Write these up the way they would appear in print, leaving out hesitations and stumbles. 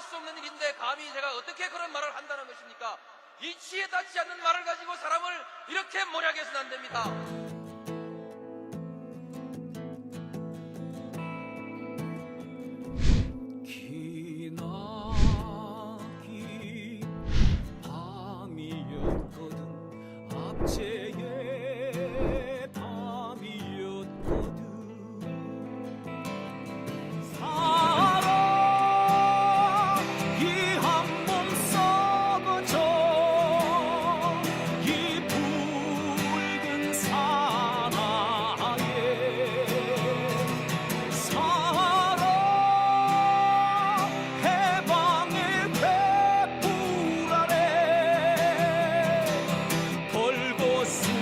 할 수 없는 일인데 감히 제가 어떻게 그런 말을 한다는 것입니까? 이치에 닿지 않는 말을 가지고 사람을 이렇게 몰약해서는 안 됩니다. 기나긴 밤이었거든. 압제의 밤이었거든. 사랑이 한 몸 썩어져 이 붉은 사나에 사랑 해방의 횃불 아래 벌거숭이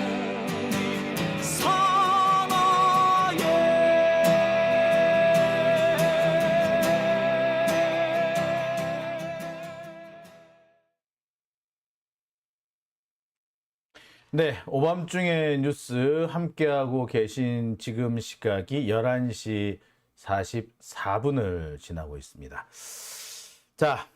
사나에. 네, 오밤중의 뉴스 함께하고 계신 지금 시각이 11시 44분을 지나고 있습니다. 자,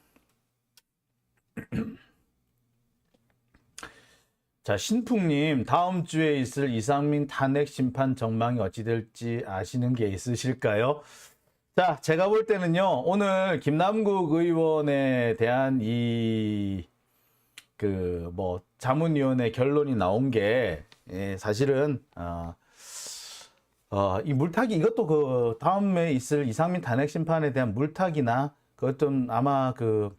자, 신풍님, 다음 주에 있을 이상민 탄핵 심판 전망이 어찌 될지 아시는 게 있으실까요? 자, 제가 볼 때는요, 오늘 김남국 의원에 대한 자문위원회 결론이 나온 게, 사실은, 이 물타기, 이것도 그 다음에 있을 이상민 탄핵 심판에 대한 물타기나, 그것 좀 아마 그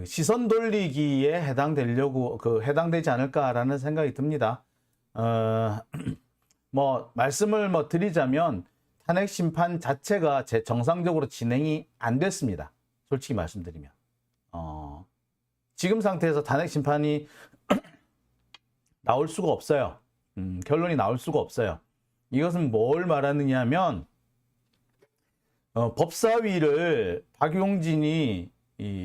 시선 돌리기에 해당되지 않을까라는 생각이 듭니다. 말씀을 드리자면, 탄핵 심판 자체가 정상적으로 진행이 안 됐습니다. 솔직히 말씀드리면. 지금 상태에서 탄핵 심판이 나올 수가 없어요. 결론이 나올 수가 없어요. 이것은 뭘 말하느냐 하면, 법사위를 박용진이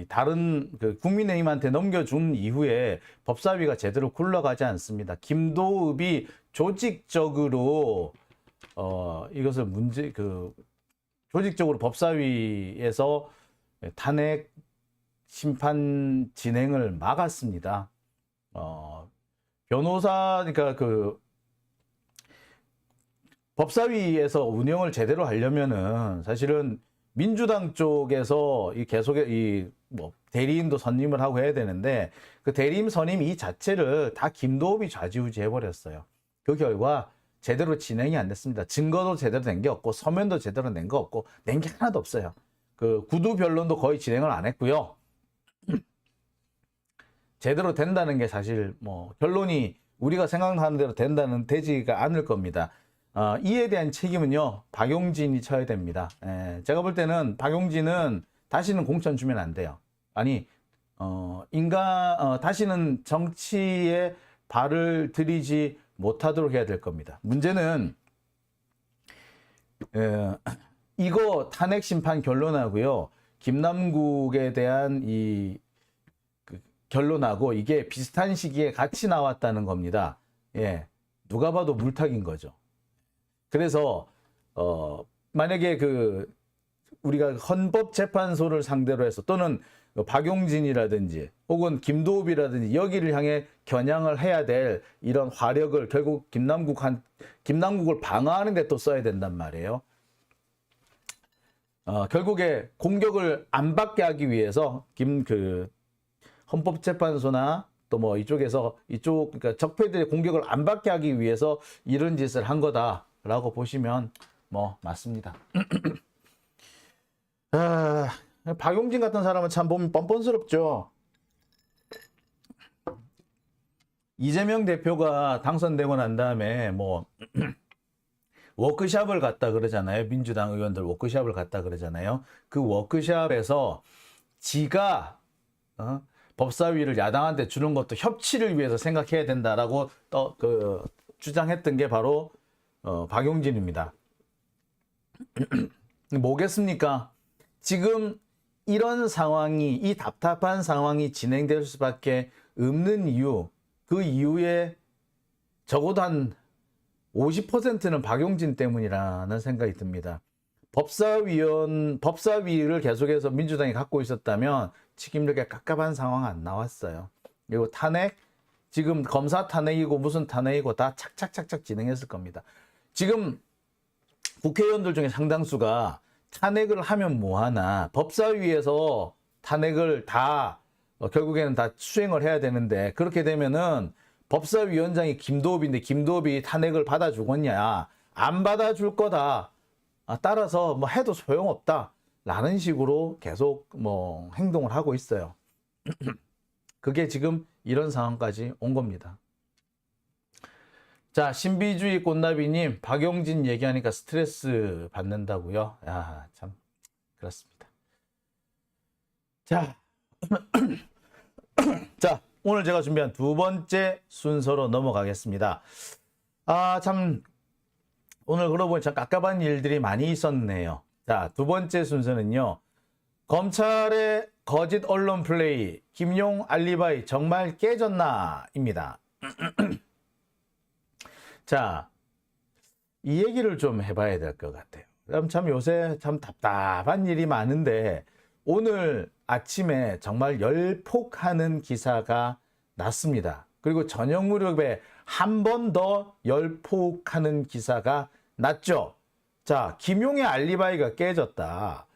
다른 국민의힘한테 넘겨준 이후에 법사위가 제대로 굴러가지 않습니다. 김도읍이 조직적으로 이것을 조직적으로 법사위에서 탄핵 심판 진행을 막았습니다. 그러니까 법사위에서 운영을 제대로 하려면은 사실은 민주당 쪽에서 대리인도 선임을 하고 해야 되는데, 그 대리인 선임 이 자체를 다 김도읍이 좌지우지 해버렸어요. 그 결과 제대로 진행이 안 됐습니다. 증거도 제대로 낸 게 없고, 서면도 제대로 낸 거 없고, 낸 게 하나도 없어요. 그 구두 변론도 거의 진행을 안 했고요. 제대로 된다는 게 사실 결론이 우리가 생각하는 대로 되지가 않을 겁니다. 이에 대한 책임은요, 박용진이 져야 됩니다. 제가 볼 때는 박용진은 다시는 공천 주면 안 돼요. 아니, 다시는 정치에 발을 들이지 못하도록 해야 될 겁니다. 문제는, 이거 탄핵 심판 결론하고요, 김남국에 대한 결론하고 이게 비슷한 시기에 같이 나왔다는 겁니다. 누가 봐도 물타기인 거죠. 그래서 만약에 우리가 헌법재판소를 상대로 해서, 또는 박용진이라든지 혹은 김도읍이라든지 여기를 향해 겨냥을 해야 될 이런 화력을 결국 김남국을 방어하는 데 또 써야 된단 말이에요. 결국에 공격을 안 받게 하기 위해서 헌법재판소나 또 그러니까 적폐들의 공격을 안 받게 하기 위해서 이런 짓을 한 거다라고 보시면 맞습니다. 박용진 같은 사람은 참 보면 뻔뻔스럽죠. 이재명 대표가 당선되고 난 다음에 워크숍을 갔다 그러잖아요. 민주당 의원들 워크숍을 갔다 그러잖아요. 그 워크숍에서 지가 법사위를 야당한테 주는 것도 협치를 위해서 생각해야 된다라고 주장했던 게 바로 박용진입니다. 뭐겠습니까? 지금 이런 상황이, 이 답답한 상황이 진행될 수밖에 없는 이유, 그 이유에 적어도 한 50%는 박용진 때문이라는 생각이 듭니다. 법사위를 계속해서 민주당이 갖고 있었다면 지금 이렇게 깝깝한 상황 안 나왔어요. 그리고 탄핵, 지금 검사 탄핵이고 무슨 탄핵이고 다 착착착착 진행했을 겁니다. 지금 국회의원들 중에 상당수가 탄핵을 하면 뭐하나, 법사위에서 탄핵을 다 결국에는 다 수행을 해야 되는데, 그렇게 되면은 법사위원장이 김도읍인데 김도읍이 탄핵을 받아주겠냐, 안 받아줄 거다, 따라서 뭐 해도 소용없다 라는 식으로 계속 뭐 행동을 하고 있어요. 그게 지금 이런 상황까지 온 겁니다. 자, 신비주의 꽃나비님, 박용진 얘기하니까 스트레스 받는다고요? 야, 참 그렇습니다. 자, 자, 오늘 제가 준비한 두 번째 순서로 넘어가겠습니다. 참 오늘 그러고 보니 참 깝깝한 일들이 많이 있었네요. 자, 두 번째 순서는요, 검찰의 거짓 언론 플레이, 김용 알리바이 정말 깨졌나? 입니다. 자, 이 얘기를 좀 해봐야 될 것 같아요. 참 요새 참 답답한 일이 많은데, 오늘 아침에 정말 열폭하는 기사가 났습니다. 그리고 저녁 무렵에 한 번 더 열폭하는 기사가 났죠. 자, 김용의 알리바이가 깨졌다.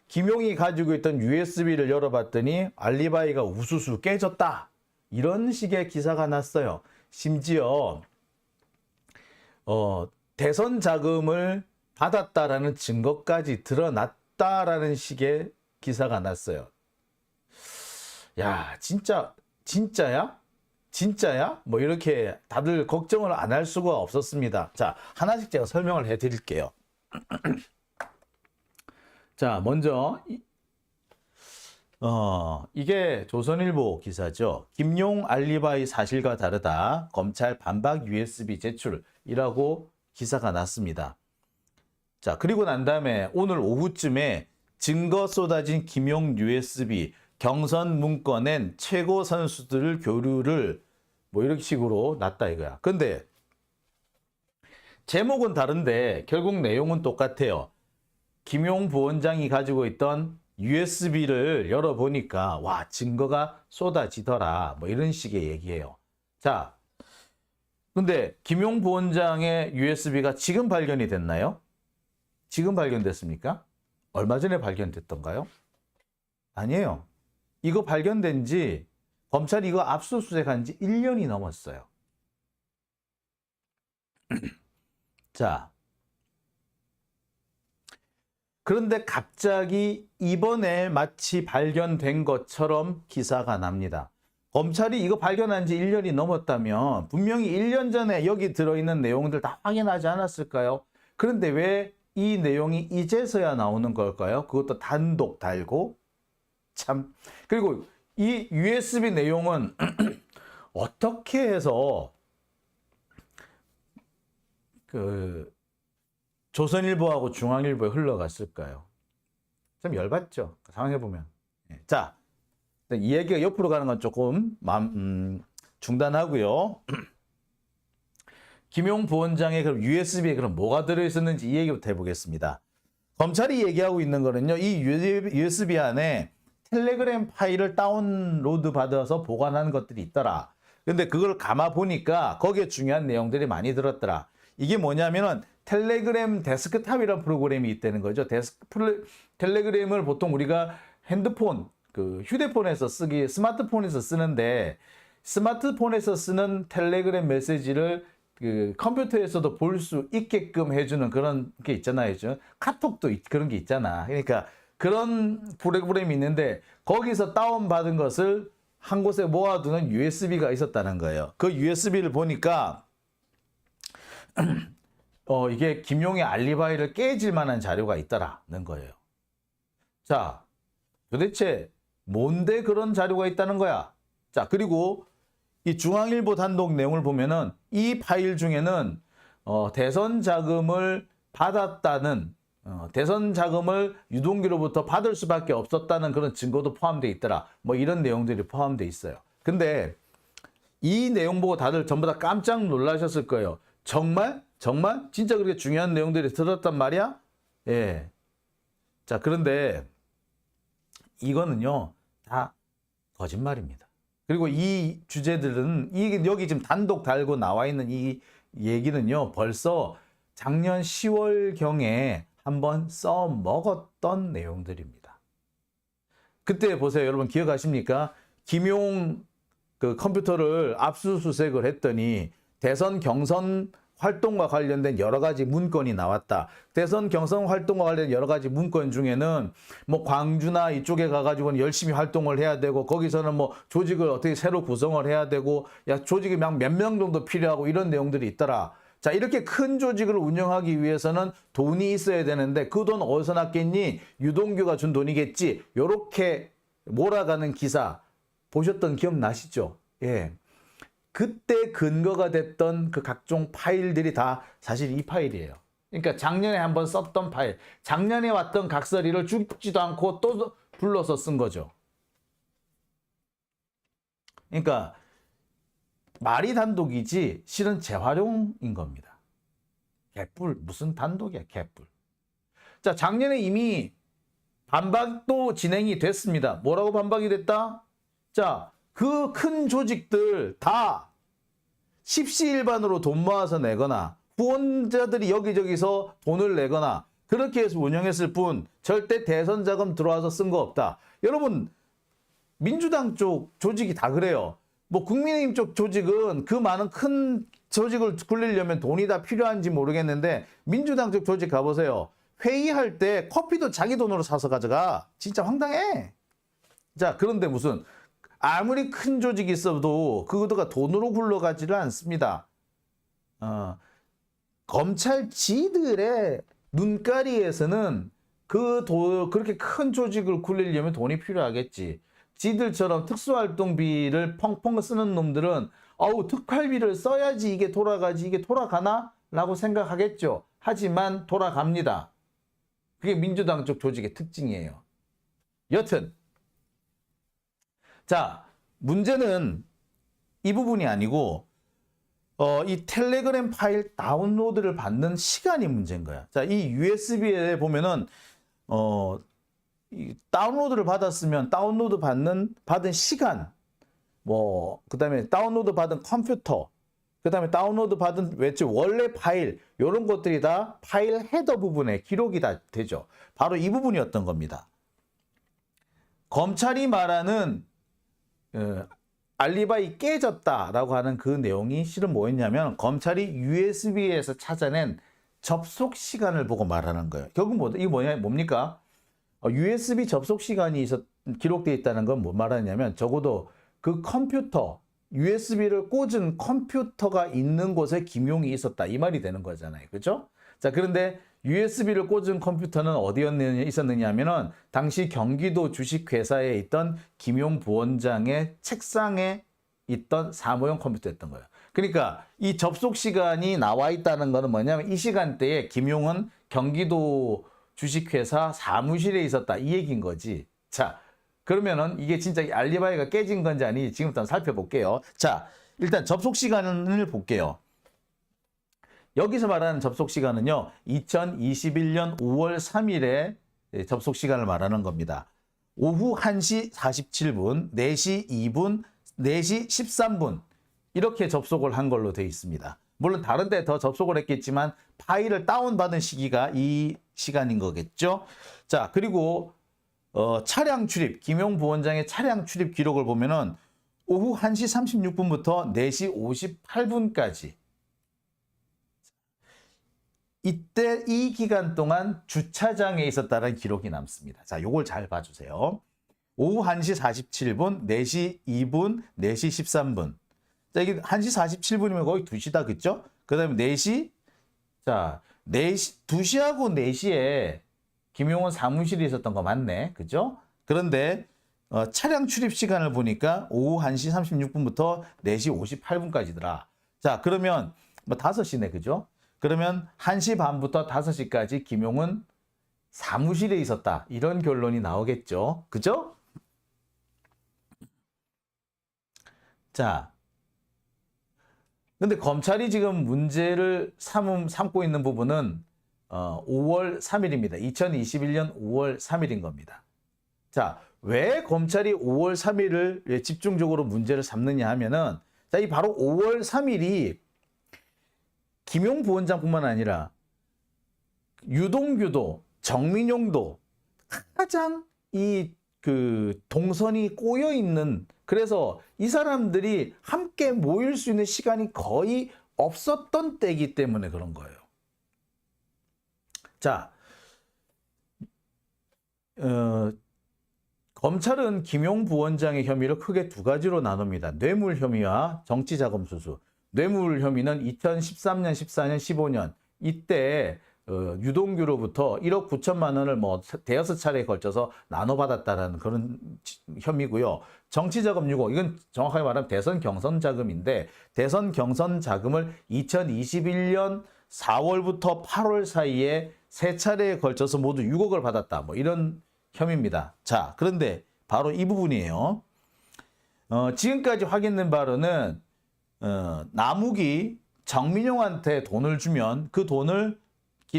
김용이 가지고 있던 USB를 열어봤더니 알리바이가 우수수 깨졌다. 이런 식의 기사가 났어요. 심지어 대선 자금을 받았다라는 증거까지 드러났다라는 식의 기사가 났어요. 야, 진짜야? 진짜야? 뭐 이렇게 다들 걱정을 안 할 수가 없었습니다. 자, 하나씩 제가 설명을 해 드릴게요. 자, 먼저 이게 조선일보 기사죠. 김용 알리바이 사실과 다르다. 검찰 반박 USB 제출이라고 기사가 났습니다. 자, 그리고 난 다음에 오늘 오후쯤에 증거 쏟아진 김용 USB, 경선 문건엔 최고 선수들 교류를 뭐 이런 식으로 났다 이거야. 근데 제목은 다른데 결국 내용은 똑같아요. 김용 부원장이 가지고 있던 USB를 열어보니까 와, 증거가 쏟아지더라, 뭐 이런 식의 얘기예요. 자, 근데 김용 부원장의 USB가 지금 발견이 됐나요? 지금 발견됐습니까? 얼마 전에 발견됐던가요? 아니에요. 이거 발견된 지, 검찰이 이거 압수수색한 지 1년이 넘었어요. 자, 그런데 갑자기 이번에 마치 발견된 것처럼 기사가 납니다. 검찰이 이거 발견한 지 1년이 넘었다면 분명히 1년 전에 여기 들어있는 내용들 다 확인하지 않았을까요? 그런데 왜 이 내용이 이제서야 나오는 걸까요? 그것도 단독 달고. 참. 그리고 이 USB 내용은 어떻게 해서 조선일보하고 중앙일보에 흘러갔을까요? 좀 열받죠? 상황해보면. 자, 이 얘기가 옆으로 가는 건 조금 중단하고요. 김용 부원장의 그럼 USB에 그럼 뭐가 들어있었는지 이 얘기부터 해보겠습니다. 검찰이 얘기하고 있는 거는요, 이 USB 안에 텔레그램 파일을 다운로드 받아서 보관하는 것들이 있더라. 근데 그걸 감아 보니까 거기에 중요한 내용들이 많이 들었더라. 이게 뭐냐면은 텔레그램 데스크탑이라는 프로그램이 있다는 거죠. 텔레그램을 보통 우리가 핸드폰, 휴대폰에서 스마트폰에서 쓰는데, 스마트폰에서 쓰는 텔레그램 메시지를 컴퓨터에서도 볼 수 있게끔 해주는 그런 게 있잖아요. 카톡도 그런 게 있잖아. 그러니까 그런 프로그램이 있는데 거기서 다운받은 것을 한 곳에 모아두는 USB가 있었다는 거예요. 그 USB를 보니까 이게 김용의 알리바이를 깨질 만한 자료가 있다라는 거예요. 자, 도대체 뭔데 그런 자료가 있다는 거야? 자, 그리고 이 중앙일보 단독 내용을 보면은 이 파일 중에는 대선 자금을 받았다는, 대선 자금을 유동규로부터 받을 수밖에 없었다는 그런 증거도 포함되어 있더라. 뭐 이런 내용들이 포함되어 있어요. 근데 이 내용 보고 다들 전부 다 깜짝 놀라셨을 거예요. 정말? 진짜 그렇게 중요한 내용들이 들었단 말이야? 예. 자, 그런데 이거는요, 다 거짓말입니다. 그리고 이 주제들은, 여기 지금 단독 달고 나와 있는 이 얘기는요, 벌써 작년 10월경에 한번 써먹었던 내용들입니다. 그때 보세요. 여러분 기억하십니까? 김용 그 컴퓨터를 압수수색을 했더니 대선 경선 활동과 관련된 여러 가지 문건이 나왔다. 대선 경선 활동과 관련된 여러 가지 문건 중에는 뭐 광주나 이쪽에 가가지고는 열심히 활동을 해야 되고, 거기서는 뭐 조직을 어떻게 새로 구성을 해야 되고, 야, 조직이 몇 명 정도 필요하고 이런 내용들이 있더라. 자, 이렇게 큰 조직을 운영하기 위해서는 돈이 있어야 되는데 그 돈 어디서 났겠니? 유동규가 준 돈이겠지. 요렇게 몰아가는 기사 보셨던 기억 나시죠? 예. 그때 근거가 됐던 그 각종 파일들이 다 사실 이 파일이에요. 그러니까 작년에 한번 썼던 파일, 작년에 왔던 각설이를 죽지도 않고 또 불러서 쓴 거죠. 그러니까 말이 단독이지 실은 재활용인 겁니다. 개뿔, 무슨 단독이야, 개뿔. 자, 작년에 이미 반박도 진행이 됐습니다. 뭐라고 반박이 됐다? 자, 그 큰 조직들 다 십시일반으로 돈 모아서 내거나 후원자들이 여기저기서 돈을 내거나 그렇게 해서 운영했을 뿐 절대 대선 자금 들어와서 쓴 거 없다. 여러분, 민주당 쪽 조직이 다 그래요. 뭐 국민의힘 쪽 조직은 그 많은 큰 조직을 굴리려면 돈이 다 필요한지 모르겠는데, 민주당 쪽 조직 가보세요. 회의할 때 커피도 자기 돈으로 사서 가져가. 진짜 황당해. 자, 그런데 무슨 아무리 큰 조직이 있어도 그거가 돈으로 굴러가지를 않습니다. 검찰지들의 눈가리에서는 그렇게 큰 조직을 굴리려면 돈이 필요하겠지. 지들처럼 특수활동비를 펑펑 쓰는 놈들은 어우, 특활비를 써야지 이게 돌아가지, 이게 돌아가나? 라고 생각하겠죠. 하지만 돌아갑니다. 그게 민주당 쪽 조직의 특징이에요. 여튼 자, 문제는 이 부분이 아니고 이 텔레그램 파일 다운로드를 받는 시간이 문제인 거야. 자, 이 USB에 보면은 이 다운로드를 받았으면 다운로드 받은 시간, 뭐 그다음에 다운로드 받은 컴퓨터, 그다음에 다운로드 받은 원래 파일, 이런 것들이 다 파일 헤더 부분에 기록이 다 되죠. 바로 이 부분이었던 겁니다. 검찰이 말하는 알리바이 깨졌다라고 하는 그 내용이 실은 뭐였냐면, 검찰이 USB에서 찾아낸 접속 시간을 보고 말하는 거예요. 결국 이게 뭡니까? USB 접속 시간이 기록되어 있다는 건 뭐 말하냐면, 적어도 그 컴퓨터, USB를 꽂은 컴퓨터가 있는 곳에 김용이 있었다, 이 말이 되는 거잖아요. 그렇죠? 자, 그런데 USB를 꽂은 컴퓨터는 있었느냐 하면은 당시 경기도 주식회사에 있던 김용 부원장의 책상에 있던 사무용 컴퓨터였던 거예요. 그러니까 이 접속 시간이 나와 있다는 거는 뭐냐면, 이 시간대에 김용은 경기도 주식회사 사무실에 있었다, 이 얘기인 거지. 자, 그러면은 이게 진짜 알리바이가 깨진 건지 아닌지 지금부터 한번 살펴볼게요. 자, 일단 접속 시간을 볼게요. 여기서 말하는 접속 시간은요, 2021년 5월 3일에 접속 시간을 말하는 겁니다. 오후 1시 47분, 4시 2분, 4시 13분 이렇게 접속을 한 걸로 되어 있습니다. 물론 다른 데 더 접속을 했겠지만 파일을 다운받은 시기가 이 시간인 거겠죠. 자, 그리고 차량 출입, 김용 부원장의 차량 출입 기록을 보면은 오후 1시 36분부터 4시 58분까지 이때 이 기간 동안 주차장에 있었다는 기록이 남습니다. 자, 요걸 잘 봐주세요. 오후 1시 47분, 4시 2분, 4시 13분. 자, 이게 1시 47분이면 거의 2시다, 그죠? 그 다음에 4시, 자, 2시하고 4시에 김용은 사무실에 있었던 거 맞네, 그죠? 그런데 차량 출입 시간을 보니까 오후 1시 36분부터 4시 58분까지더라. 자, 그러면 뭐 5시네, 그죠? 그러면 1시 반부터 5시까지 김용은 사무실에 있었다, 이런 결론이 나오겠죠. 그죠? 자, 근데 검찰이 지금 문제를 삼고 있는 부분은 5월 3일입니다. 2021년 5월 3일인 겁니다. 자, 왜 검찰이 5월 3일을 집중적으로 문제를 삼느냐 하면은, 자, 이 바로 5월 3일이 김용 부원장뿐만 아니라 유동규도 정민용도 가장 동선이 꼬여 있는, 그래서 이 사람들이 함께 모일 수 있는 시간이 거의 없었던 때이기 때문에 그런 거예요. 자, 검찰은 김용 부원장의 혐의를 크게 두 가지로 나눕니다. 뇌물 혐의와 정치자금 수수. 뇌물 혐의는 2013년, 14년, 15년 이때 유동규로부터 1억 9천만 원을 대여섯 차례에 걸쳐서 나눠받았다는 그런 혐의고요. 정치자금 6억, 이건 정확하게 말하면 대선 경선 자금인데, 대선 경선 자금을 2021년 4월부터 8월 사이에 세 차례에 걸쳐서 모두 6억을 받았다. 이런 혐의입니다. 자, 그런데 바로 이 부분이에요. 지금까지 확인된 바로는 남욱이 정민용한테 돈을 주면 그 돈을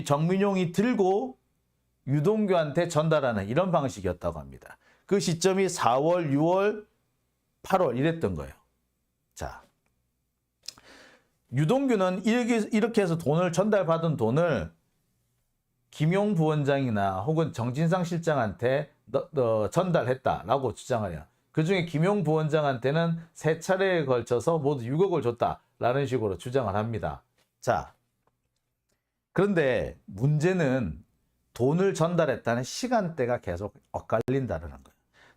정민용이 들고 유동규한테 전달하는 이런 방식이었다고 합니다. 그 시점이 4월, 6월, 8월 이랬던 거예요. 자, 유동규는 이렇게 해서 돈을 전달받은 돈을 김용 부원장이나 혹은 정진상 실장한테 전달했다라고 주장을 해요. 그중에 김용 부원장한테는 세 차례에 걸쳐서 모두 6억을 줬다라는 식으로 주장을 합니다. 자, 그런데 문제는 돈을 전달했다는 시간대가 계속 엇갈린다는 거예요.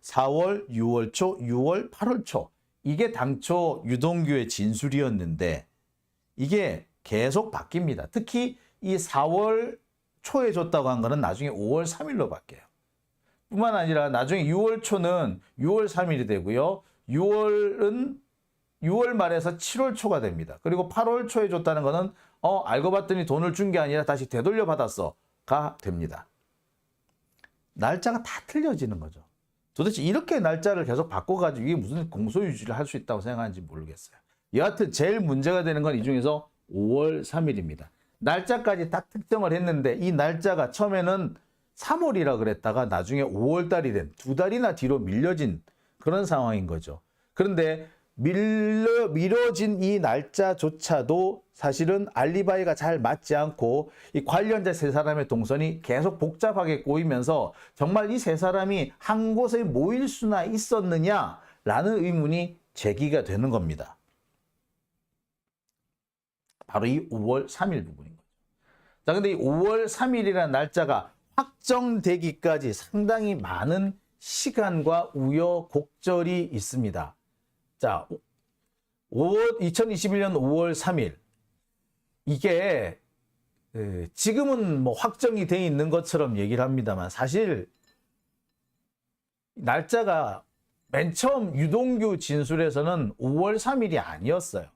4월, 6월 초, 6월, 8월 초. 이게 당초 유동규의 진술이었는데 이게 계속 바뀝니다. 특히 이 4월 초에 줬다고 한 거는 나중에 5월 3일로 바뀌어요. 뿐만 아니라 나중에 6월 초는 6월 3일이 되고요. 6월은 6월 말에서 7월 초가 됩니다. 그리고 8월 초에 줬다는 거는 알고 봤더니 돈을 준 게 아니라 다시 되돌려 받았어가 됩니다. 날짜가 다 틀려지는 거죠. 도대체 이렇게 날짜를 계속 바꿔가지고 이게 무슨 공소유지를 할 수 있다고 생각하는지 모르겠어요. 여하튼 제일 문제가 되는 건 이 중에서 5월 3일입니다. 날짜까지 딱 특정을 했는데 이 날짜가 처음에는 3월이라 그랬다가 나중에 5월 달이 된, 두 달이나 뒤로 밀려진 그런 상황인 거죠. 그런데 미뤄진 이 날짜조차도 사실은 알리바이가 잘 맞지 않고 이 관련자 세 사람의 동선이 계속 복잡하게 꼬이면서 정말 이 세 사람이 한 곳에 모일 수나 있었느냐라는 의문이 제기가 되는 겁니다. 바로 이 5월 3일 부분인 거죠. 자, 근데 이 5월 3일이라는 날짜가 확정되기까지 상당히 많은 시간과 우여곡절이 있습니다. 자, 2021년 5월 3일. 이게 지금은 확정이 돼 있는 것처럼 얘기를 합니다만 사실 날짜가 맨 처음 유동규 진술에서는 5월 3일이 아니었어요.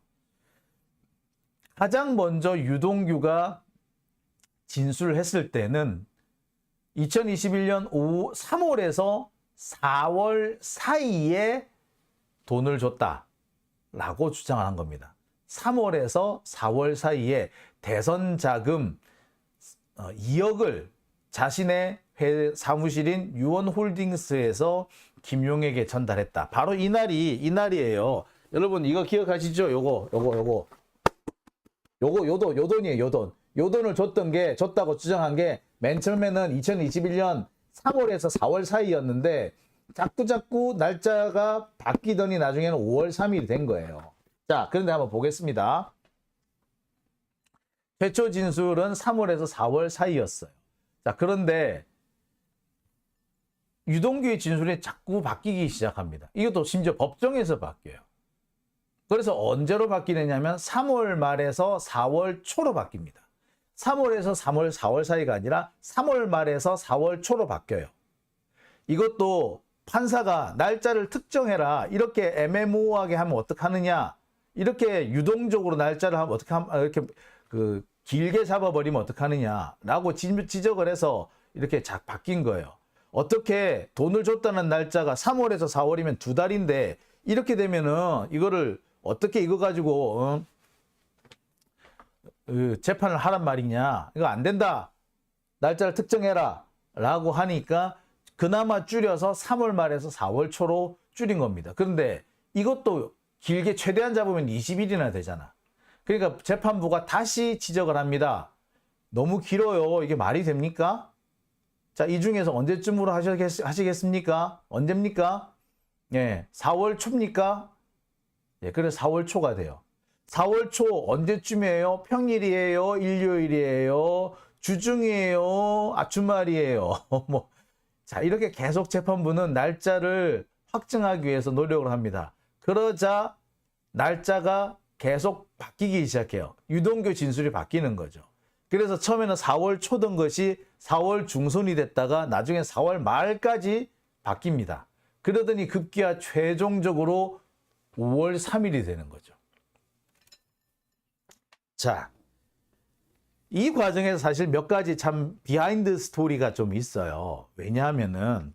가장 먼저 유동규가 진술했을 때는 2021년 3월에서 4월 사이에 돈을 줬다라고 주장을 한 겁니다. 3월에서 4월 사이에 대선 자금 2억을 자신의 사무실인 유원홀딩스에서 김용에게 전달했다. 바로 이날이에요. 여러분 이거 기억하시죠? 요거 요 돈이에요. 요 돈을 줬다고 주장한 게 맨 처음에는 2021년 3월에서 4월 사이였는데 자꾸 날짜가 바뀌더니 나중에는 5월 3일이 된 거예요. 자, 그런데 한번 보겠습니다. 최초 진술은 3월에서 4월 사이였어요. 자, 그런데 유동규의 진술이 자꾸 바뀌기 시작합니다. 이것도 심지어 법정에서 바뀌어요. 그래서 언제로 바뀌느냐면 3월 말에서 4월 초로 바뀝니다. 3월에서 4월 사이가 아니라 3월 말에서 4월 초로 바뀌어요. 이것도 판사가 날짜를 특정해라 이렇게 애매모호하게 하면 어떡하느냐, 이렇게 유동적으로 날짜를 하면 이렇게 길게 잡아버리면 어떡하느냐라고 지적을 해서 이렇게 바뀐 거예요. 어떻게 돈을 줬다는 날짜가 3월에서 4월이면 두 달인데 이렇게 되면은 이거를 어떻게 이거 가지고 재판을 하란 말이냐, 이거 안 된다 날짜를 특정해라 라고 하니까 그나마 줄여서 3월 말에서 4월 초로 줄인 겁니다. 그런데 이것도 길게 최대한 잡으면 20일이나 되잖아. 그러니까 재판부가 다시 지적을 합니다. 너무 길어요. 이게 말이 됩니까? 자, 이 중에서 언제쯤으로 하시겠습니까? 언제입니까? 예, 4월 초입니까? 예, 그래서 4월 초가 돼요. 4월 초 언제쯤이에요? 평일이에요? 일요일이에요? 주중이에요? 주말이에요? 뭐, 자, 이렇게 계속 재판부는 날짜를 확정하기 위해서 노력을 합니다. 그러자 날짜가 계속 바뀌기 시작해요. 유동규 진술이 바뀌는 거죠. 그래서 처음에는 4월 초던 것이 4월 중순이 됐다가 나중에 4월 말까지 바뀝니다. 그러더니 급기야 최종적으로 5월 3일이 되는 거죠. 자, 이 과정에서 사실 몇 가지 참 비하인드 스토리가 좀 있어요. 왜냐하면은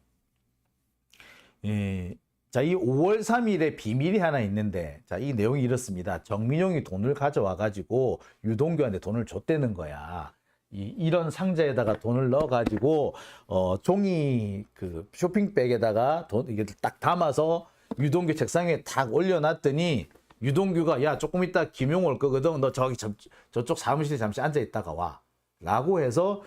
자, 이 5월 3일에 비밀이 하나 있는데, 자, 이 내용이 이렇습니다. 정민용이 돈을 가져와 가지고 유동규한테 돈을 줬다는 거야. 이런 상자에다가 돈을 넣어 가지고 종이 그 쇼핑백에다가 돈 이게 딱 담아서 유동규 책상 위에 탁 올려놨더니 유동규가 야, 조금 있다 김용 올 거거든. 너 저기 저쪽 사무실에 잠시 앉아 있다가 와. 라고 해서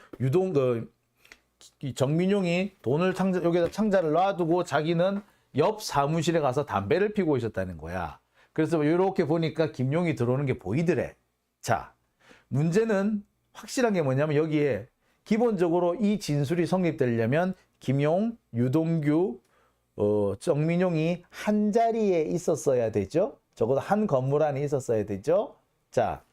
정민용이 돈을 여기다 상자를 놔두고 자기는 옆 사무실에 가서 담배를 피고 있었다는 거야. 그래서 이렇게 보니까 김용이 들어오는 게 보이더래. 자, 문제는 확실한 게 뭐냐면 여기에 기본적으로 이 진술이 성립되려면 김용, 유동규, 정민용이 한 자리에 있었어야 되죠. 적어도 한 건물 안에 있었어야 되죠. 자,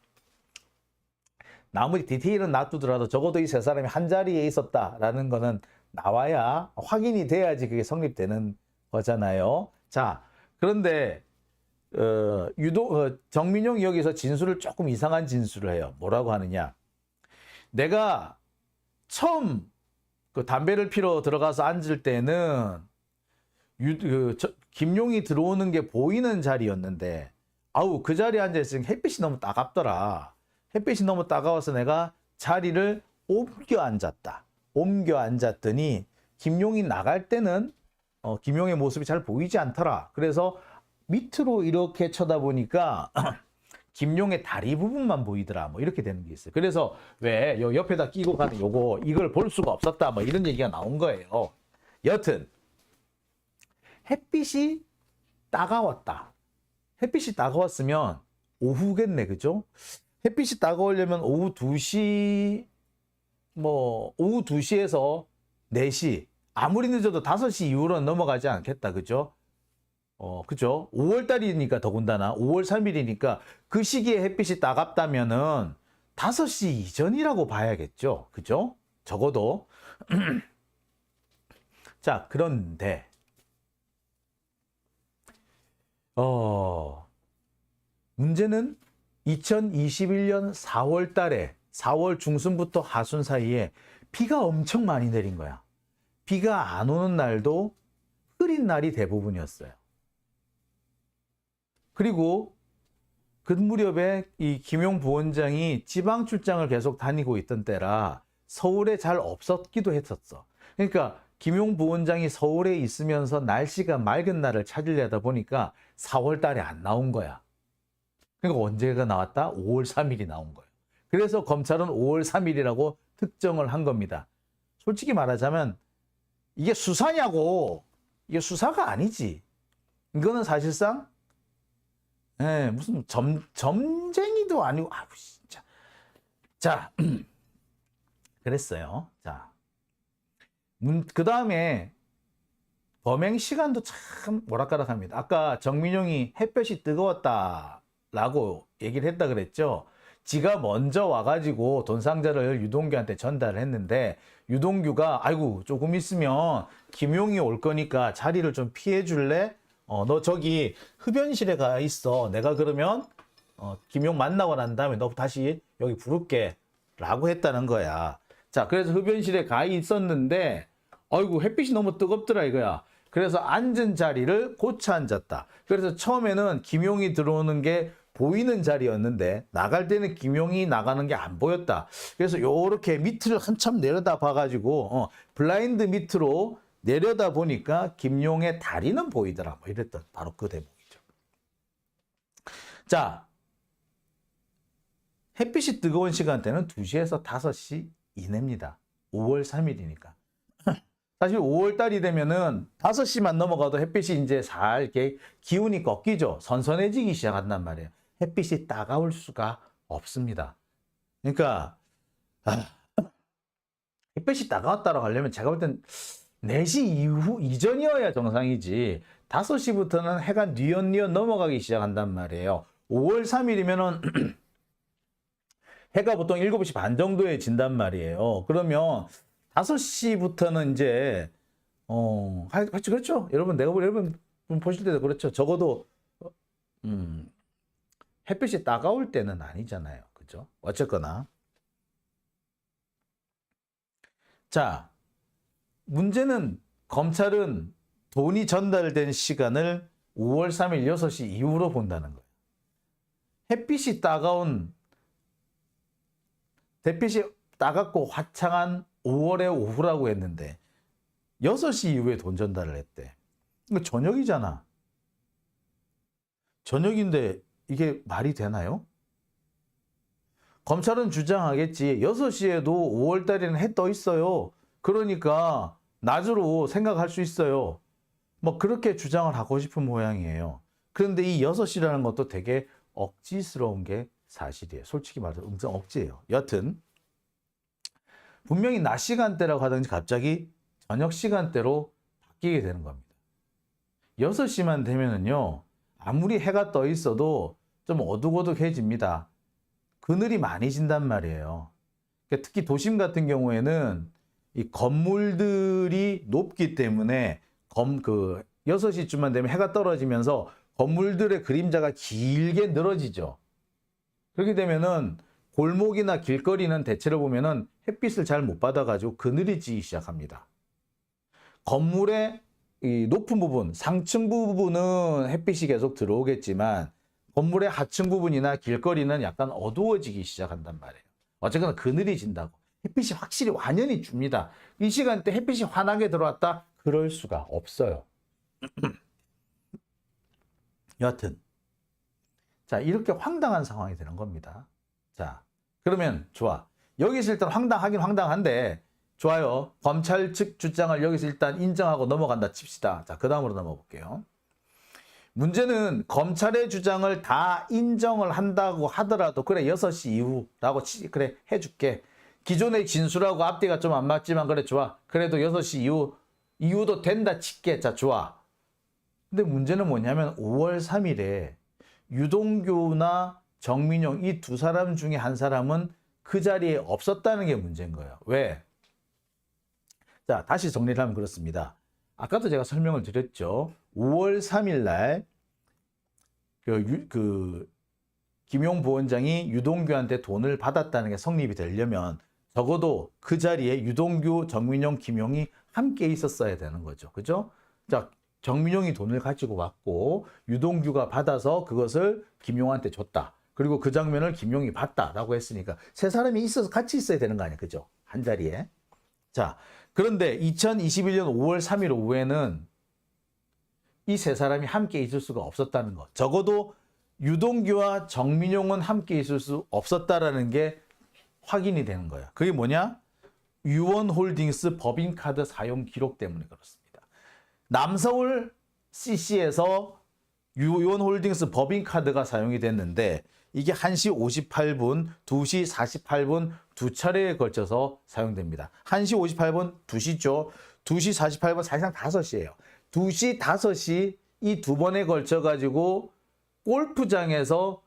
나머지 디테일은 놔두더라도 적어도 이 세 사람이 한 자리에 있었다라는 거는 나와야 확인이 돼야지 그게 성립되는 거잖아요. 자, 그런데 정민용이 여기서 진술을 조금 이상한 진술을 해요. 뭐라고 하느냐? 내가 처음 그 담배를 피러 들어가서 앉을 때는 김용이 들어오는 게 보이는 자리였는데, 아우 그 자리에 앉아 있으니까 햇빛이 너무 따갑더라. 햇빛이 너무 따가워서 내가 자리를 옮겨 앉았다. 옮겨 앉았더니 김용이 나갈 때는 김용의 모습이 잘 보이지 않더라. 그래서 밑으로 이렇게 쳐다보니까 김용의 다리 부분만 보이더라. 뭐 이렇게 되는 게 있어요. 그래서 왜 옆에다 끼고 가는 이걸 볼 수가 없었다. 뭐 이런 얘기가 나온 거예요. 여튼 햇빛이 따가웠다. 햇빛이 따가웠으면 오후겠네, 그죠? 햇빛이 따가우려면 오후 2시, 오후 2시에서 4시, 아무리 늦어도 5시 이후로는 넘어가지 않겠다, 그죠? 그죠? 5월달이니까 더군다나 5월 3일이니까 그 시기에 햇빛이 따갑다면은 5시 이전이라고 봐야겠죠, 그죠? 적어도. 자, 그런데 문제는 2021년 4월 달에 4월 중순부터 하순 사이에 비가 엄청 많이 내린 거야. 비가 안 오는 날도 흐린 날이 대부분이었어요. 그리고 그 무렵에 이 김용 부원장이 지방 출장을 계속 다니고 있던 때라 서울에 잘 없었기도 했었어. 그러니까 김용 부원장이 서울에 있으면서 날씨가 맑은 날을 찾으려다 보니까 4월 달에 안 나온 거야. 그러니까 언제가 나왔다? 5월 3일이 나온 거예요. 그래서 검찰은 5월 3일이라고 특정을 한 겁니다. 솔직히 말하자면 이게 수사냐고. 이게 수사가 아니지. 이거는 사실상 무슨 점쟁이도 아니고 진짜. 자, 그랬어요. 자, 그 다음에 범행 시간도 참 오락가락합니다. 아까 정민용이 햇볕이 뜨거웠다라고 얘기를 했다 그랬죠. 지가 먼저 와가지고 돈 상자를 유동규한테 전달을 했는데 유동규가 아이고 조금 있으면 김용이 올 거니까 자리를 좀 피해 줄래? 너 저기 흡연실에 가 있어. 내가 그러면 김용 만나고 난 다음에 너 다시 여기 부를게 라고 했다는 거야. 자, 그래서 흡연실에 가 있었는데 아이고 햇빛이 너무 뜨겁더라 이거야. 그래서 앉은 자리를 고쳐 앉았다. 그래서 처음에는 김용이 들어오는 게 보이는 자리였는데 나갈 때는 김용이 나가는 게 안 보였다. 그래서 요렇게 밑을 한참 내려다 봐가지고 블라인드 밑으로 내려다 보니까 김용의 다리는 보이더라. 뭐 이랬던 바로 그 대목이죠. 자, 햇빛이 뜨거운 시간대는 2시에서 5시 이내입니다. 5월 3일이니까. 사실 5월 달이 되면은 5시만 넘어가도 햇빛이 이제 살게 기운이 꺾이죠. 선선해지기 시작한단 말이에요. 햇빛이 따가울 수가 없습니다. 그러니까 햇빛이 따가웠다고 하려면 제가 볼 땐 4시 이후 이전이어야 정상이지 5시부터는 해가 뉘엿뉘엿 넘어가기 시작한단 말이에요. 5월 3일이면은 해가 보통 7시 반 정도에 진단 말이에요. 그러면 5시부터는 이제 그렇죠. 여러분 여러분 보실 때도 그렇죠. 적어도 햇빛이 따가울 때는 아니잖아요. 그죠? 어쨌거나 자, 문제는 검찰은 돈이 전달된 시간을 5월 3일 6시 이후로 본다는 거예요. 햇빛이 따갑고 화창한 5월의 오후라고 했는데 6시 이후에 돈 전달을 했대. 이거 저녁이잖아. 저녁인데 이게 말이 되나요? 검찰은 주장하겠지. 6시에도 5월 달에는 해 떠 있어요. 그러니까 낮으로 생각할 수 있어요. 뭐 그렇게 주장을 하고 싶은 모양이에요. 그런데 이 6시라는 것도 되게 억지스러운 게 사실이에요. 솔직히 말해서 엄청 억지예요. 여튼 분명히 낮 시간대라고 하든지 갑자기 저녁 시간대로 바뀌게 되는 겁니다. 6시만 되면은요, 아무리 해가 떠 있어도 좀 어둑어둑해집니다. 그늘이 많이 진단 말이에요. 그러니까 특히 도심 같은 경우에는 이 건물들이 높기 때문에 6시쯤만 되면 해가 떨어지면서 건물들의 그림자가 길게 늘어지죠. 그렇게 되면은 골목이나 길거리는 대체로 보면은 햇빛을 잘 못 받아가지고 그늘이 지기 시작합니다. 건물의 이 높은 부분, 상층 부분은 햇빛이 계속 들어오겠지만 건물의 하층 부분이나 길거리는 약간 어두워지기 시작한단 말이에요. 어쨌거나 그늘이 진다고. 햇빛이 확실히 완연히 줍니다. 이 시간대 햇빛이 환하게 들어왔다? 그럴 수가 없어요. 여하튼 자, 이렇게 황당한 상황이 되는 겁니다. 자, 그러면 좋아. 여기서 일단 황당하긴 황당한데 좋아요. 검찰 측 주장을 여기서 일단 인정하고 넘어간다 칩시다. 자, 그 다음으로 넘어볼게요. 문제는 검찰의 주장을 다 인정을 한다고 하더라도 그래 6시 이후라고 그래 해줄게. 기존의 진술하고 앞뒤가 좀 안 맞지만 그래 좋아. 그래도 6시 이후도 된다 칠게. 자, 좋아. 근데 문제는 뭐냐면 5월 3일에 유동규나 정민용 이 두 사람 중에 한 사람은 그 자리에 없었다는 게 문제인 거예요. 왜? 자, 다시 정리를 하면 그렇습니다. 아까도 제가 설명을 드렸죠. 5월 3일 날 김용 부원장이 유동규한테 돈을 받았다는 게 성립이 되려면 적어도 그 자리에 유동규, 정민용, 김용이 함께 있었어야 되는 거죠. 그죠? 자, 정민용이 돈을 가지고 왔고 유동규가 받아서 그것을 김용한테 줬다. 그리고 그 장면을 김용이 봤다라고 했으니까 세 사람이 있어서 같이 있어야 되는 거 아니에요. 그죠? 한 자리에. 자, 그런데 2021년 5월 3일 오후에는 이 세 사람이 함께 있을 수가 없었다는 것. 적어도 유동규와 정민용은 함께 있을 수 없었다라는 게 확인이 되는 거예요. 그게 뭐냐? 유원홀딩스 법인카드 사용 기록 때문에 그렇습니다. 남서울 CC에서 유원홀딩스 법인카드가 사용이 됐는데 이게 1시 58분, 2시 48분 두 차례에 걸쳐서 사용됩니다. 1시 58분 2시죠. 2시 48분 사실상 5시예요. 2시, 5시 이 두 번에 걸쳐 가지고 골프장에서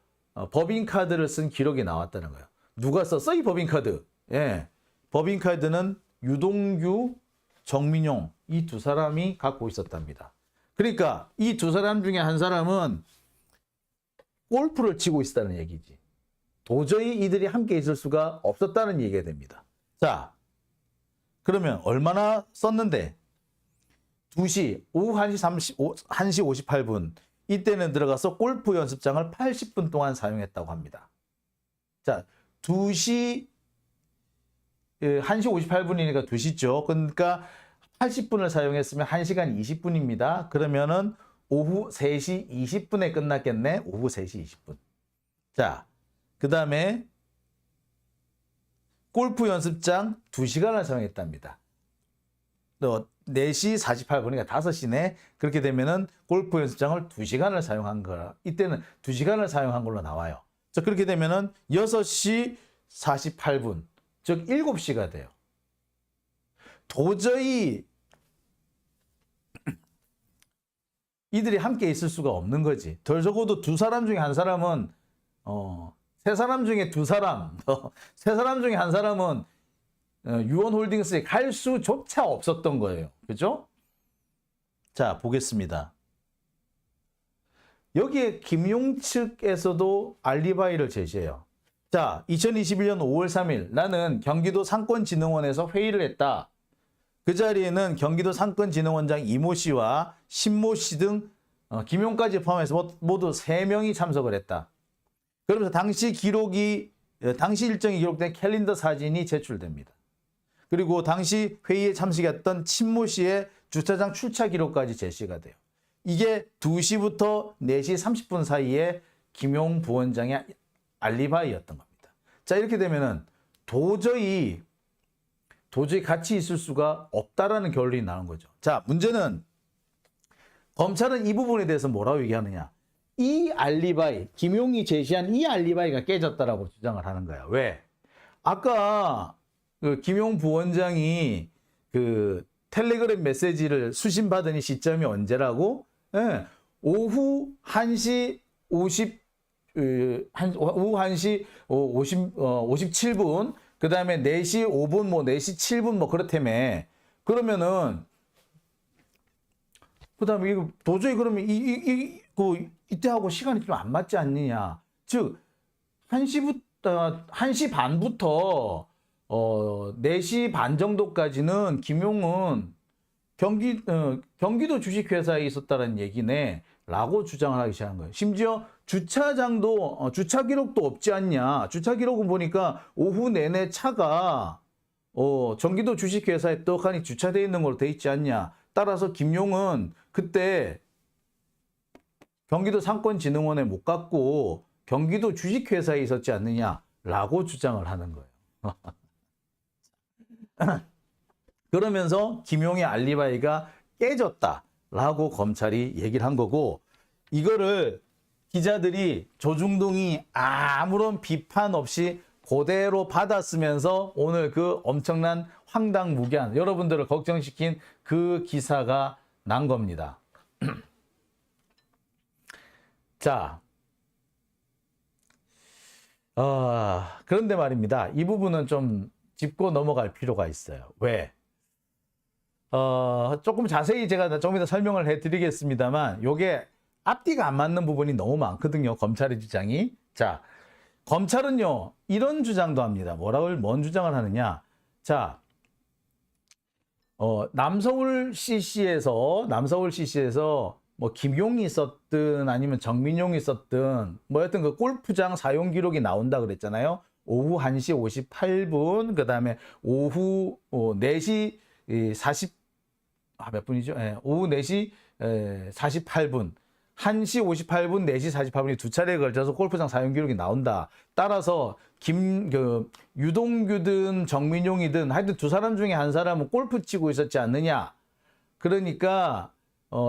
법인카드를 쓴 기록이 나왔다는 거예요. 누가 썼어? 이 법인카드. 예. 법인카드는 유동규, 정민용 이 두 사람이 갖고 있었답니다. 그러니까 이 두 사람 중에 한 사람은 골프를 치고 있었다는 얘기지. 도저히 이들이 함께 있을 수가 없었다는 얘기가 됩니다. 자, 그러면 얼마나 썼는데? 2시, 오후 1시 58분 이때는 들어가서 골프 연습장을 80분 동안 사용했다고 합니다. 자, 1시 58분이니까 2시죠. 그러니까 80분을 사용했으면 1시간 20분입니다. 그러면은 오후 3시 20분에 끝났겠네. 오후 3시 20분. 자, 그 다음에 골프 연습장 2시간을 사용했답니다. 4시 48분이니까 5시네. 그렇게 되면은 골프 연습장을 2시간을 사용한 거라. 이때는 2시간을 사용한 걸로 나와요. 자, 그렇게 되면은 6시 48분. 즉 7시가 돼요. 도저히 이들이 함께 있을 수가 없는 거지. 덜 적어도 두 사람 중에 한 사람은 세 사람 중에 두 사람, 세 사람 중에 한 사람은 유원홀딩스에 갈 수조차 없었던 거예요. 그죠? 자, 보겠습니다. 여기에 김용 측에서도 알리바이를 제시해요. 자, 2021년 5월 3일 나는 경기도 상권진흥원에서 회의를 했다. 그 자리에는 경기도 상권진흥원장 이모 씨와 신모 씨 등 김용까지 포함해서 모두 3명이 참석을 했다. 그러면서 당시 일정이 기록된 캘린더 사진이 제출됩니다. 그리고 당시 회의에 참석했던 친모 씨의 주차장 출차 기록까지 제시가 돼요. 이게 2시부터 4시 30분 사이에 김용 부원장의 알리바이였던 겁니다. 자, 이렇게 되면은 도저히 같이 있을 수가 없다라는 결론이 나온 거죠. 자, 문제는 검찰은 이 부분에 대해서 뭐라고 얘기하느냐. 이 알리바이, 김용이 제시한 이 알리바이가 깨졌다라고 주장을 하는 거야. 왜? 아까 그 김용 부원장이 그 텔레그램 메시지를 수신받은 시점이 언제라고? 예, 오후 1시 57분, 그 다음에 4시 5분, 4시 7분, 그렇다며. 그러면은, 그 다음에 이거 도저히 그러면 이때하고 시간이 좀 안 맞지 않느냐. 즉, 1시 반부터 4시 반 정도까지는 김용은 경기도 주식회사에 있었다는 얘기네 라고 주장을 하기 시작한 거예요. 심지어 주차장도 주차 기록도 없지 않냐. 주차 기록은 보니까 오후 내내 차가 경기도 주식회사에 떡하니 주차되어 있는 걸로 돼 있지 않냐. 따라서 김용은 그때 경기도 상권진흥원에 못 갔고 경기도 주식회사에 있었지 않느냐라고 주장을 하는 거예요. 그러면서 김용의 알리바이가 깨졌다라고 검찰이 얘기를 한 거고, 이거를 기자들이 조중동이 아무런 비판 없이 그대로 받았으면서 오늘 그 엄청난 황당무계한, 여러분들을 걱정시킨 그 기사가 난 겁니다. 자, 그런데 말입니다. 이 부분은 좀 짚고 넘어갈 필요가 있어요. 왜? 조금 자세히 제가 조금 이따 설명을 해드리겠습니다만, 요게 앞뒤가 안 맞는 부분이 너무 많거든요. 검찰의 주장이. 자, 검찰은요, 이런 주장도 합니다. 뭔 주장을 하느냐. 자, 남서울 CC에서 뭐 김용이 있었든 아니면 정민용이 있었든 뭐 여튼 그 골프장 사용 기록이 나온다 그랬잖아요. 오후 1시 58분, 그 다음에 오후 4시 몇 분이죠? 예, 오후 4시 48분, 1시 58분, 4시 48분이 두 차례에 걸쳐서 골프장 사용 기록이 나온다. 따라서 유동규든 정민용이든 하여튼 두 사람 중에 한 사람은 골프 치고 있었지 않느냐. 그러니까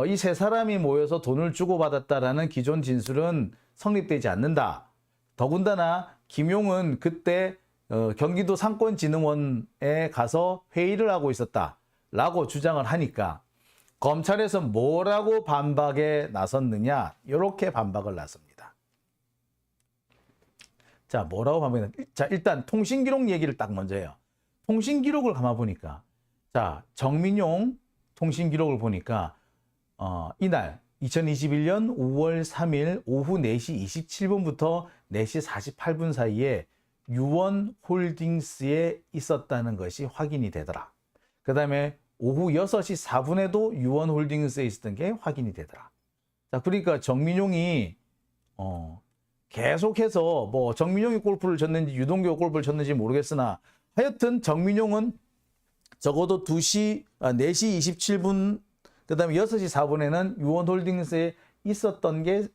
이 세 사람이 모여서 돈을 주고받았다라는 기존 진술은 성립되지 않는다. 더군다나 김용은 그때 경기도 상권진흥원에 가서 회의를 하고 있었다라고 주장을 하니까 검찰에서 뭐라고 반박에 나섰느냐, 이렇게 반박을 나섭니다. 자, 뭐라고 반박했냐? 자, 일단 통신기록 얘기를 딱 먼저 해요. 통신기록을 가만 보니까, 자, 정민용 통신기록을 보니까 이날 2021년 5월 3일 오후 4시 27분부터 4시 48분 사이에 유원홀딩스에 있었다는 것이 확인이 되더라. 그 다음에 오후 6시 4분에도 유원홀딩스에 있었던 게 확인이 되더라. 자, 그러니까 정민용이 계속해서 뭐 정민용이 골프를 쳤는지 유동규가 골프를 쳤는지 모르겠으나 하여튼 정민용은 적어도 4시 27분 그다음에 6시 4분에는 유원홀딩스에 있었던 게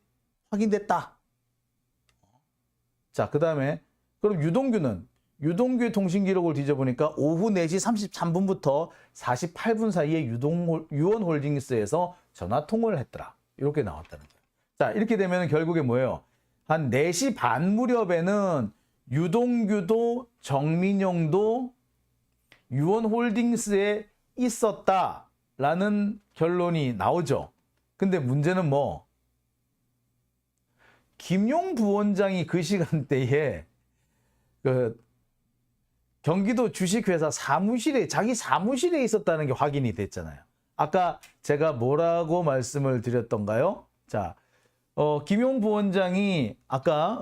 확인됐다. 자, 그다음에 그럼 유동규의 통신 기록을 뒤져보니까 오후 4시 33분부터 48분 사이에 유원홀딩스에서 전화 통화를 했더라. 이렇게 나왔다는 거예요. 자, 이렇게 되면 결국에 뭐예요? 한 4시 반 무렵에는 유동규도 정민용도 유원홀딩스에 있었다라는 결론이 나오죠. 근데 문제는 뭐 김용 부원장이 그 시간대에 그 경기도 주식회사 자기 사무실에 있었다는 게 확인이 됐잖아요. 아까 제가 뭐라고 말씀을 드렸던가요? 자, 김용 부원장이 아까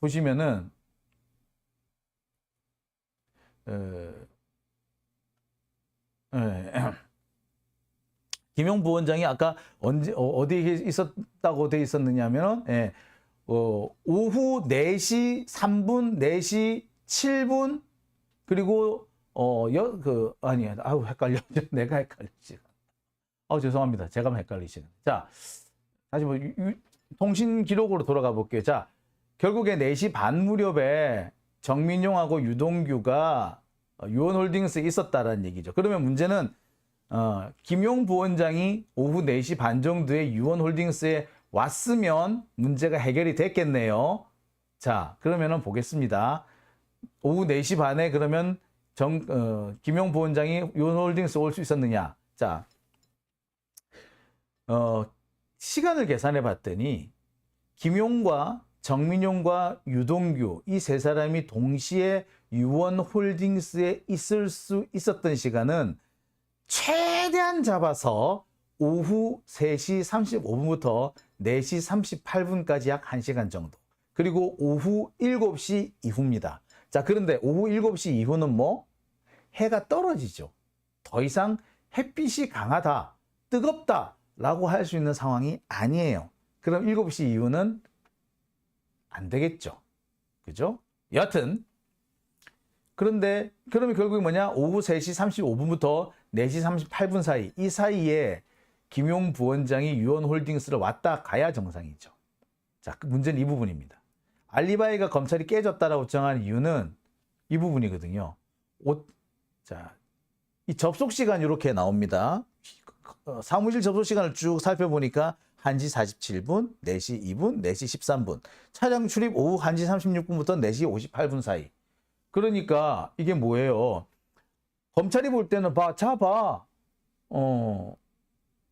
보시면은 김용 부원장이 아까 어디에 있었다고 돼 있었느냐면은 오후 4시 3분, 4시 7분 그리고 아니 아우 헷갈려. 내가 헷갈리지. 죄송합니다. 제가만 헷갈리시네. 자, 다시 뭐 통신 기록으로 돌아가 볼게요. 자, 결국에 4시 반 무렵에 정민용하고 유동규가 유원홀딩스에 있었다라는 얘기죠. 그러면 문제는 김용 부원장이 오후 4시 반 정도에 유원홀딩스에 왔으면 문제가 해결이 됐겠네요. 자, 그러면은 보겠습니다. 오후 4시 반에 그러면 김용 부원장이 유원홀딩스 올 수 있었느냐? 자, 시간을 계산해 봤더니 김용과 정민용과 유동규 이 세 사람이 동시에 유원홀딩스에 있을 수 있었던 시간은 최대한 잡아서 오후 3시 35분부터 4시 38분까지 약 1시간 정도. 그리고 오후 7시 이후입니다. 자, 그런데 오후 7시 이후는 뭐? 해가 떨어지죠. 더 이상 햇빛이 강하다, 뜨겁다 라고 할 수 있는 상황이 아니에요. 그럼 7시 이후는 안 되겠죠. 그죠? 여하튼 그런데 그러면 결국에 뭐냐? 오후 3시 35분부터 4시 38분 사이 이 사이에 김용 부원장이 유원홀딩스를 왔다 가야 정상이죠. 자, 문제는 이 부분입니다. 알리바이가 검찰이 깨졌다라고 주장하는 이유는 이 부분이거든요. 자, 이 접속 시간 이렇게 나옵니다. 사무실 접속 시간을 쭉 살펴보니까 1시 47분, 4시 2분, 4시 13분. 차량 출입 오후 1시 36분부터 4시 58분 사이. 그러니까 이게 뭐예요? 검찰이 볼 때는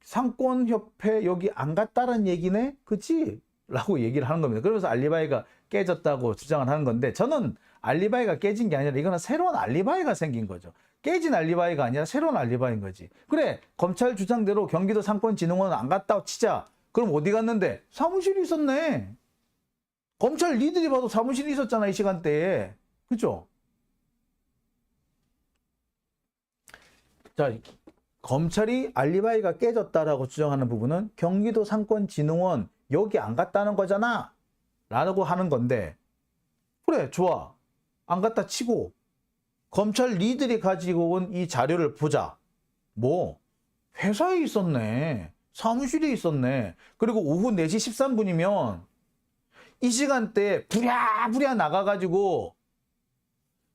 상권협회 여기 안 갔다는 얘기네? 그치? 라고 얘기를 하는 겁니다. 그러면서 알리바이가 깨졌다고 주장을 하는 건데 저는 알리바이가 깨진 게 아니라 이거는 새로운 알리바이가 생긴 거죠. 깨진 알리바이가 아니라 새로운 알리바이인 거지. 그래, 검찰 주장대로 경기도 상권진흥원 안 갔다 치자. 그럼 어디 갔는데? 사무실이 있었네. 검찰 니들이 봐도 사무실이 있었잖아, 이 시간대에. 그죠? 자, 검찰이 알리바이가 깨졌다라고 주장하는 부분은 경기도 상권진흥원 여기 안 갔다는 거잖아 라고 하는 건데, 그래, 좋아, 안 갔다 치고 검찰 리들이 가지고 온 이 자료를 보자. 뭐 회사에 있었네, 사무실에 있었네. 그리고 오후 4시 13분이면 이 시간대에 부랴부랴 나가가지고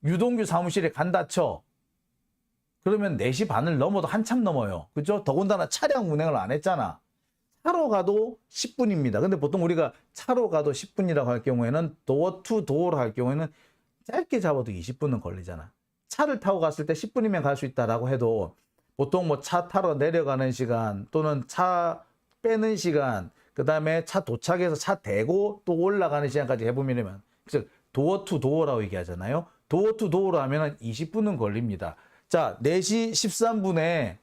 유동규 사무실에 간다 쳐. 그러면 4시 반을 넘어도 한참 넘어요. 그죠? 더군다나 차량 운행을 안 했잖아. 차로 가도 10분입니다. 근데 보통 우리가 차로 가도 10분이라고 할 경우에는 도어 투 도어로 할 경우에는 짧게 잡아도 20분은 걸리잖아. 차를 타고 갔을 때 10분이면 갈 수 있다라고 해도 보통 뭐 차 타러 내려가는 시간 또는 차 빼는 시간, 그 다음에 차 도착해서 차 대고 또 올라가는 시간까지 해보면 즉 도어 투 도어라고 얘기하잖아요. 도어 투 도어로 하면 20분은 걸립니다. 자, 4시 13분에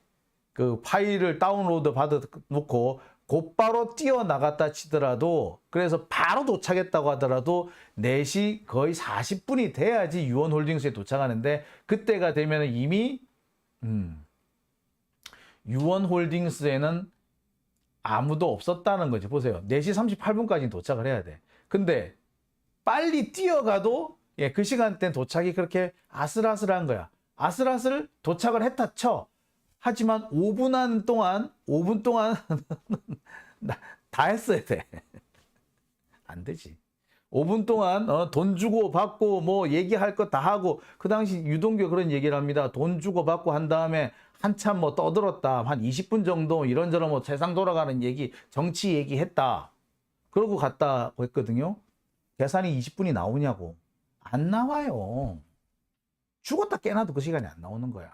그 파일을 다운로드 받아놓고 곧바로 뛰어나갔다 치더라도, 그래서 바로 도착했다고 하더라도 4시 거의 40분이 돼야지 유원홀딩스에 도착하는데, 그때가 되면 이미 유원홀딩스에는 아무도 없었다는 거지. 보세요. 4시 38분까지 도착을 해야 돼. 근데 빨리 뛰어가도 예, 그 시간대는 도착이 그렇게 아슬아슬한 거야. 아슬아슬 도착을 했다 쳐. 하지만 5분 동안 다 했어야 돼. 안 되지. 5분 동안 돈 주고 받고 뭐 얘기할 거 다 하고, 그 당시 유동규 그런 얘기를 합니다. 돈 주고 받고 한 다음에 한참 뭐 떠들었다. 한 20분 정도 이런저런 뭐 세상 돌아가는 얘기, 정치 얘기했다. 그러고 갔다고 했거든요. 계산이 20분이 나오냐고. 안 나와요. 죽었다 깨나도 그 시간이 안 나오는 거야.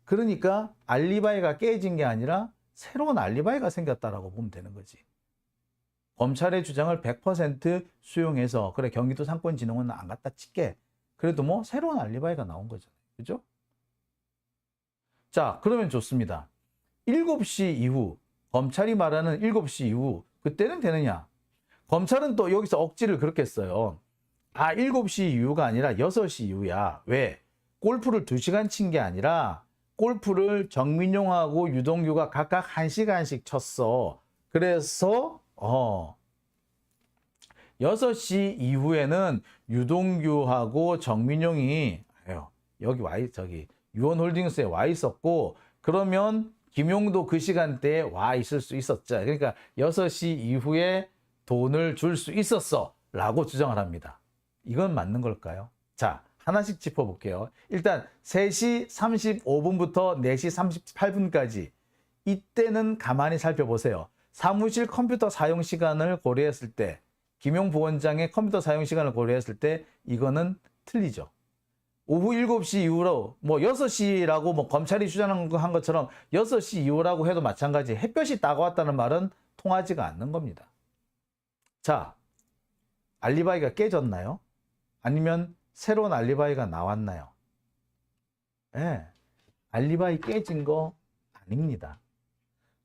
그러니까 알리바이가 깨진 게 아니라 새로운 알리바이가 생겼다라고 보면 되는 거지. 검찰의 주장을 100% 수용해서 그래 경기도 상권진흥원 안 갖다 칠게. 그래도 뭐 새로운 알리바이가 나온 거잖아요. 그죠? 자, 그러면 좋습니다. 7시 이후, 검찰이 말하는 7시 이후 그때는 되느냐? 검찰은 또 여기서 억지를 그렇게 써요. 7시 이후가 아니라 6시 이후야. 왜? 골프를 2시간 친 게 아니라 골프를 정민용하고 유동규가 각각 1시간씩 쳤어. 그래서 6시 이후에는 유동규하고 정민용이 여기 유원홀딩스에 와 있었고, 그러면 김용도 그 시간대에 와 있을 수 있었죠. 그러니까 6시 이후에 돈을 줄 수 있었어 라고 주장을 합니다. 이건 맞는 걸까요? 자, 하나씩 짚어볼게요. 일단 3시 35분부터 4시 38분까지 이때는 가만히 살펴보세요. 사무실 컴퓨터 사용 시간을 고려했을 때, 김용 부원장의 컴퓨터 사용 시간을 고려했을 때 이거는 틀리죠. 오후 7시 이후로 뭐 6시라고 뭐 검찰이 주장한 것처럼 6시 이후라고 해도 마찬가지. 햇볕이 따가웠다는 말은 통하지가 않는 겁니다. 자, 알리바이가 깨졌나요? 아니면 새로운 알리바이가 나왔나요? 네, 알리바이 깨진 거 아닙니다.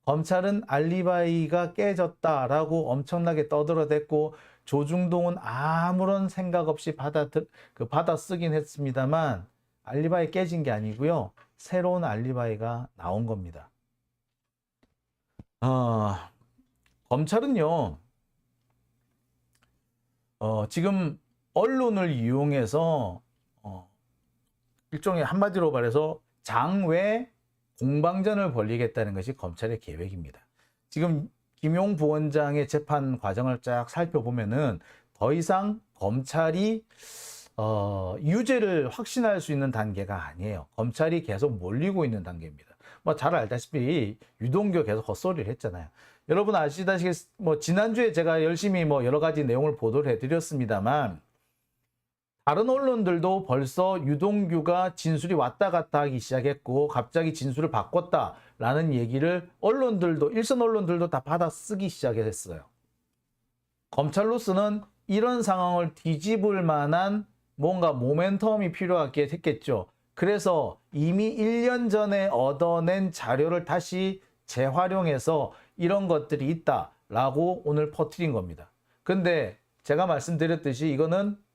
검찰은 알리바이가 깨졌다라고 엄청나게 떠들어댔고, 조중동은 아무런 생각 없이 받아 쓰긴 했습니다만 알리바이 깨진 게 아니고요. 새로운 알리바이가 나온 겁니다. 검찰은요, 지금 언론을 이용해서 일종의 한마디로 말해서 장외 공방전을 벌이겠다는 것이 검찰의 계획입니다. 지금 김용 부원장의 재판 과정을 쫙 살펴보면은 더 이상 검찰이 유죄를 확신할 수 있는 단계가 아니에요. 검찰이 계속 몰리고 있는 단계입니다. 뭐 잘 알다시피 유동규 계속 헛소리를 했잖아요. 여러분 아시다시피 뭐 지난주에 제가 열심히 뭐 여러 가지 내용을 보도를 해드렸습니다만, 다른 언론들도 벌써 유동규가 진술이 왔다 갔다 하기 시작했고 갑자기 진술을 바꿨다라는 얘기를 일선 언론들도 다 받아 쓰기 시작했어요. 검찰로서는 이런 상황을 뒤집을 만한 뭔가 모멘텀이 필요했겠죠. 그래서 이미 1년 전에 얻어낸 자료를 다시 재활용해서 이런 것들이 있다라고 오늘 퍼뜨린 겁니다. 근데 제가 말씀드렸듯이 이거는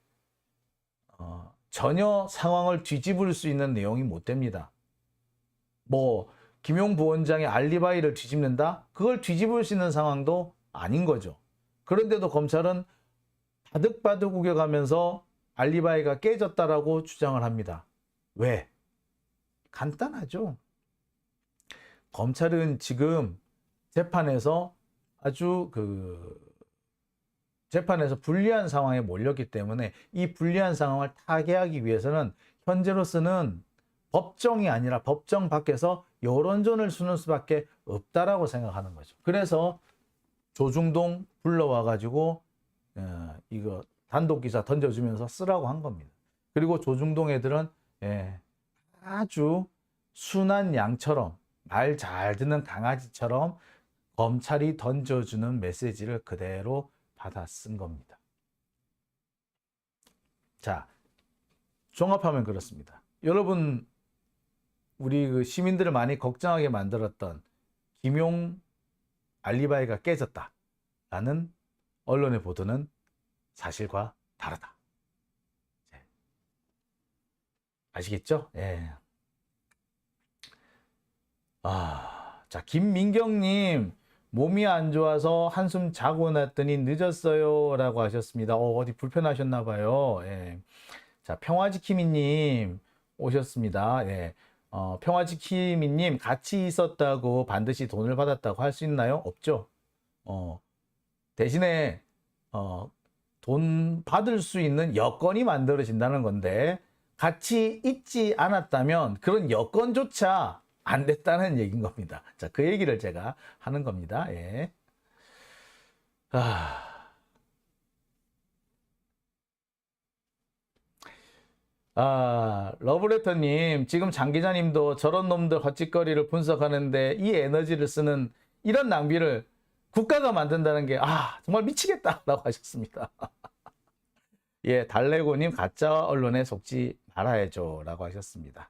전혀 상황을 뒤집을 수 있는 내용이 못 됩니다. 뭐 김용 부원장의 알리바이를 뒤집는다? 그걸 뒤집을 수 있는 상황도 아닌 거죠. 그런데도 검찰은 바득바득 우겨가면서 알리바이가 깨졌다라고 주장을 합니다. 왜? 간단하죠. 검찰은 지금 재판에서 재판에서 불리한 상황에 몰렸기 때문에 이 불리한 상황을 타개하기 위해서는 현재로서는 법정이 아니라 법정 밖에서 여론전을 수는 수밖에 없다라고 생각하는 거죠. 그래서 조중동 불러와 가지고 이거 단독 기사 던져주면서 쓰라고 한 겁니다. 그리고 조중동 애들은 아주 순한 양처럼, 말 잘 듣는 강아지처럼 검찰이 던져주는 메시지를 그대로 받아 쓴 겁니다. 자, 종합하면 그렇습니다. 여러분, 우리 그 시민들을 많이 걱정하게 만들었던 김용 알리바이가 깨졌다라는 언론의 보도는 사실과 다르다. 아시겠죠? 예. 자, 김민경님, 몸이 안 좋아서 한숨 자고 났더니 늦었어요. 라고 하셨습니다. 어디 불편하셨나 봐요. 예. 자, 평화지키미님 오셨습니다. 예. 평화지키미님, 같이 있었다고 반드시 돈을 받았다고 할 수 있나요? 없죠. 대신에, 돈 받을 수 있는 여건이 만들어진다는 건데, 같이 있지 않았다면 그런 여건조차 안 됐다는 얘기인 겁니다. 자, 그 얘기를 제가 하는 겁니다. 예. 러브레터님, 지금 장 기자님도 저런 놈들 헛짓거리를 분석하는데 이 에너지를 쓰는 이런 낭비를 국가가 만든다는 게, 정말 미치겠다라고 하셨습니다. 예, 달래고님, 가짜 언론에 속지 말아야죠. 라고 하셨습니다.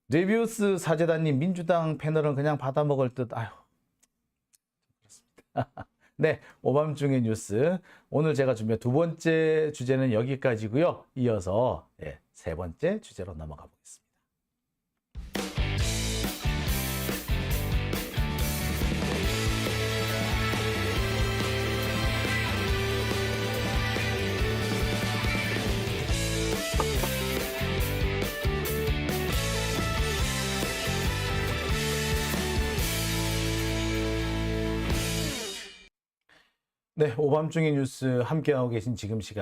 뇌비우스 사재단님, 민주당 패널은 그냥 받아먹을 듯, 그렇습니다. 네, 오밤중의 뉴스. 오늘 제가 준비한 두 번째 주제는 여기까지고요. 이어서 세 번째 주제로 넘어가 보겠습니다. 네, 오밤중의 뉴스 함께하고 계신 지금 시간